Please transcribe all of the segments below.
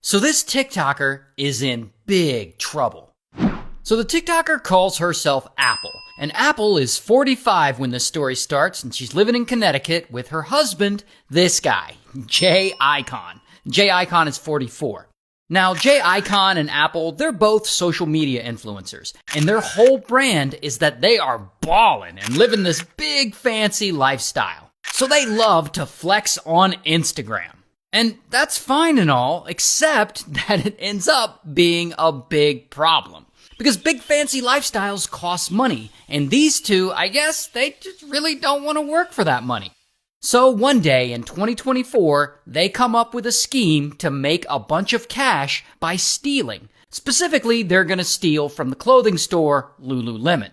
So this TikToker is in big trouble. So the TikToker calls herself Apple, and Apple is 45 when this story starts, and she's living in Connecticut with her husband, this guy, Jay Icon. Jay Icon is 44. Now, Jay Icon and Apple, they're both social media influencers, and their whole brand is that they are ballin' and living this big fancy lifestyle. So they love to flex on Instagram. And that's fine and all, except that it ends up being a big problem. Because big fancy lifestyles cost money, and these two, I guess, they just really don't want to work for that money. So one day in 2024, they come up with a scheme to make a bunch of cash by stealing. Specifically, they're going to steal from the clothing store Lululemon.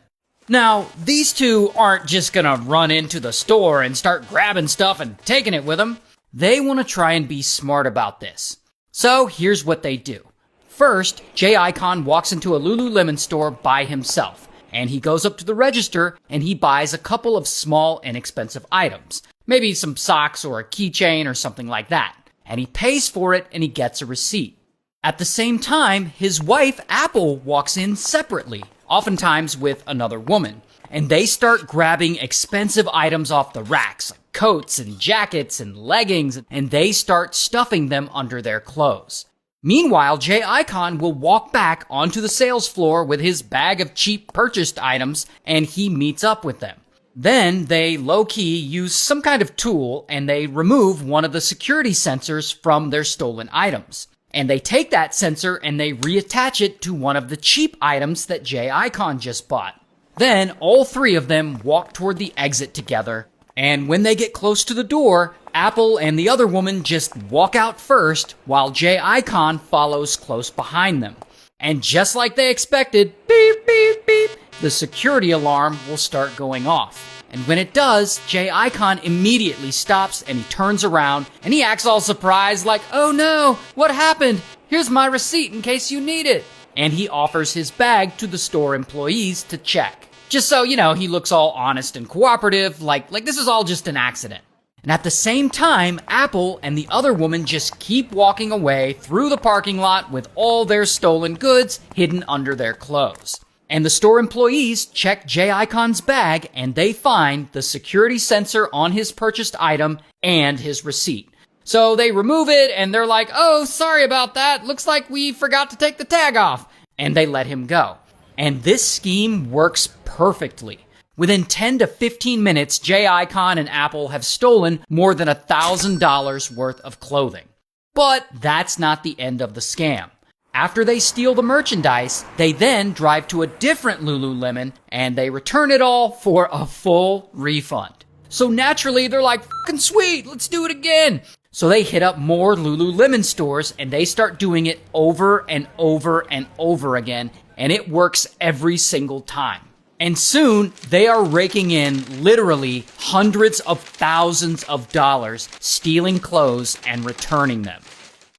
Now, these two aren't just going to run into the store and start grabbing stuff and taking it with them. They want to try and be smart about this. So here's what they do. First, Jay Icon walks into a Lululemon store by himself, and he goes up to the register and he buys a couple of small, inexpensive items. Maybe some socks or a keychain or something like that. And he pays for it and he gets a receipt. At the same time, his wife, Apple, walks in separately, oftentimes with another woman. And they start grabbing expensive items off the racks, like coats and jackets and leggings, and they start stuffing them under their clothes. Meanwhile, Jay Icon will walk back onto the sales floor with his bag of cheap purchased items, and he meets up with them. Then they low-key use some kind of tool, and they remove one of the security sensors from their stolen items. And they take that sensor and they reattach it to one of the cheap items that Jay Icon just bought. Then all three of them walk toward the exit together, and when they get close to the door, Apple and the other woman just walk out first, while Jay Icon follows close behind them. And just like they expected, beep, beep, beep, the security alarm will start going off. And when it does, Jay Icon immediately stops and he turns around and he acts all surprised like, "Oh no, what happened? Here's my receipt in case you need it." And he offers his bag to the store employees to check. Just so, he looks all honest and cooperative, like this is all just an accident. And at the same time, Apple and the other woman just keep walking away through the parking lot with all their stolen goods hidden under their clothes. And the store employees check Jay Icon's bag and they find the security sensor on his purchased item and his receipt. So they remove it and they're like, "Oh, sorry about that. Looks like we forgot to take the tag off." And they let him go. And this scheme works perfectly. Within 10 to 15 minutes, Jay Icon and Apple have stolen more than $1,000 worth of clothing. But that's not the end of the scam. After they steal the merchandise, they then drive to a different Lululemon and they return it all for a full refund. So naturally, they're like, "Fucking sweet, let's do it again." So they hit up more Lululemon stores and they start doing it over and over and over again, and it works every single time. And soon, they are raking in literally hundreds of thousands of dollars stealing clothes and returning them.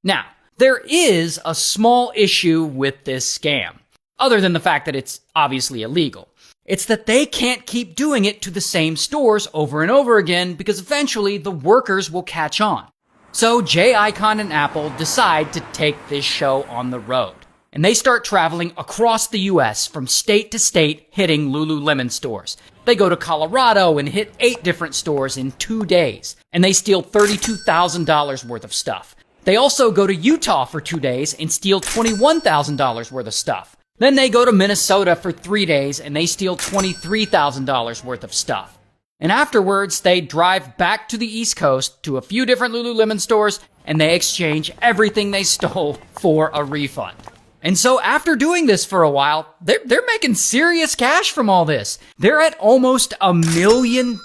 Now, there is a small issue with this scam, other than the fact that it's obviously illegal. It's that they can't keep doing it to the same stores over and over again because eventually the workers will catch on. So Jay Icon and Apple decide to take this show on the road. And they start traveling across the US from state to state hitting Lululemon stores. They go to Colorado and hit 8 different stores in 2 days. And they steal $32,000 worth of stuff. They also go to Utah for 2 days and steal $21,000 worth of stuff. Then they go to Minnesota for 3 days and they steal $23,000 worth of stuff. And afterwards, they drive back to the East Coast to a few different Lululemon stores and they exchange everything they stole for a refund. And so after doing this for a while, they're making serious cash from all this. They're at almost $1 million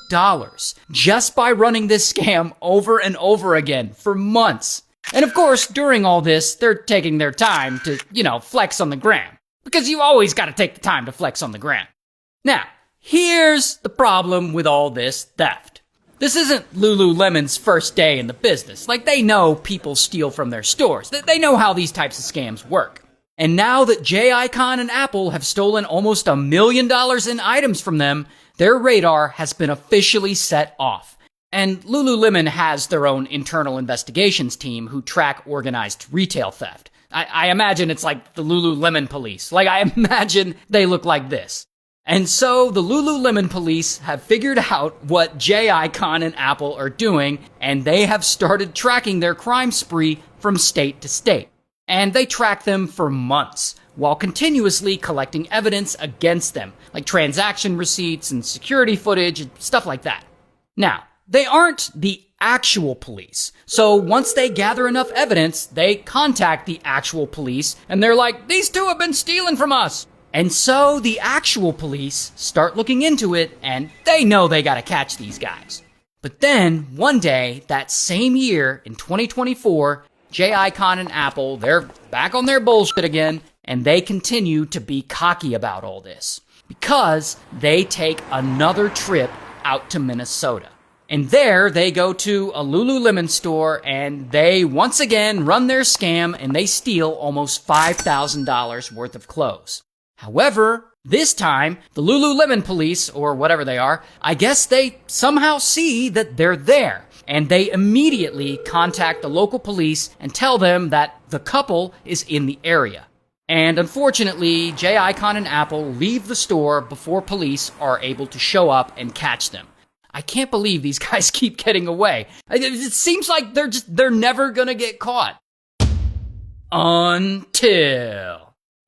just by running this scam over and over again for months. And of course, during all this, they're taking their time to, flex on the gram. Because you always got to take the time to flex on the gram. Now, here's the problem with all this theft. This isn't Lululemon's first day in the business. They know people steal from their stores. They know how these types of scams work. And now that Jay Icon and Apple have stolen almost $1 million in items from them, their radar has been officially set off. And Lululemon has their own internal investigations team who track organized retail theft. I imagine it's like the Lululemon police. Like, I imagine they look like this. And so the Lululemon police have figured out what J-Icon and Apple are doing, and they have started tracking their crime spree from state to state. And they track them for months, while continuously collecting evidence against them, like transaction receipts and security footage and stuff like that. Now, they aren't the actual police. So once they gather enough evidence, they contact the actual police, and they're like, these two have been stealing from us. And so the actual police start looking into it, and they know they gotta catch these guys. But then, one day, that same year, in 2024, J-Icon and Apple, they're back on their bullshit again, and they continue to be cocky about all this. Because they take another trip out to Minnesota. And there, they go to a Lululemon store, and they once again run their scam, and they steal almost $5,000 worth of clothes. However, this time, the Lululemon police, or whatever they are, I guess they somehow see that they're there. And they immediately contact the local police and tell them that the couple is in the area. And unfortunately, J-Icon and Apple leave the store before police are able to show up and catch them. I can't believe these guys keep getting away. It seems like they're never gonna get caught.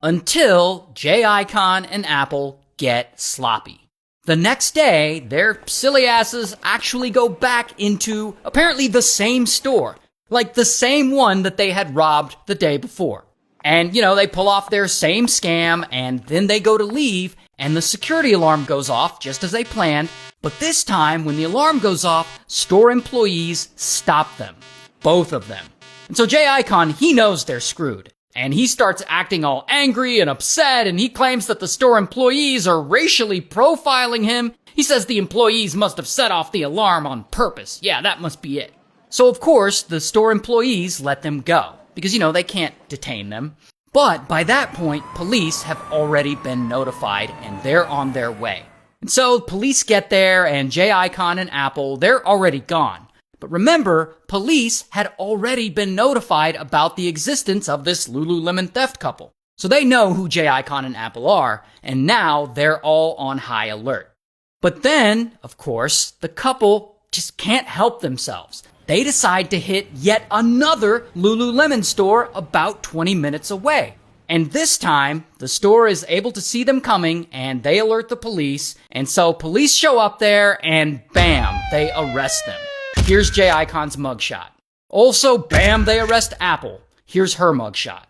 Until J-Icon and Apple get sloppy. The next day, their silly asses actually go back into apparently the same store. Like the same one that they had robbed the day before. And, they pull off their same scam, and then they go to leave, and the security alarm goes off just as they planned. But this time, when the alarm goes off, store employees stop them. Both of them. And so J-Icon, he knows they're screwed. And he starts acting all angry and upset, and he claims that the store employees are racially profiling him. He says the employees must have set off the alarm on purpose. Yeah, that must be it. So of course, the store employees let them go. Because, they can't detain them. But by that point, police have already been notified, and they're on their way. And so police get there, and J-Icon and Apple, they're already gone. But remember, police had already been notified about the existence of this Lululemon theft couple. So they know who J-Icon and Apple are, and now they're all on high alert. But then, of course, the couple just can't help themselves. They decide to hit yet another Lululemon store about 20 minutes away. And this time, the store is able to see them coming, and they alert the police. And so police show up there, and bam, they arrest them. Here's J-Icon's mugshot. Also, bam, they arrest Apple. Here's her mugshot.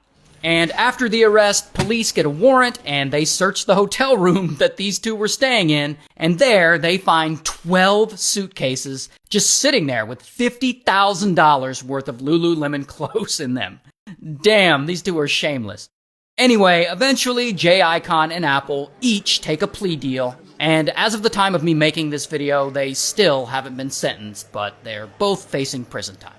And after the arrest, police get a warrant, and they search the hotel room that these two were staying in, and there they find 12 suitcases just sitting there with $50,000 worth of Lululemon clothes in them. Damn, these two are shameless. Anyway, eventually J-Icon and Apple each take a plea deal, and as of the time of me making this video, they still haven't been sentenced, but they're both facing prison time.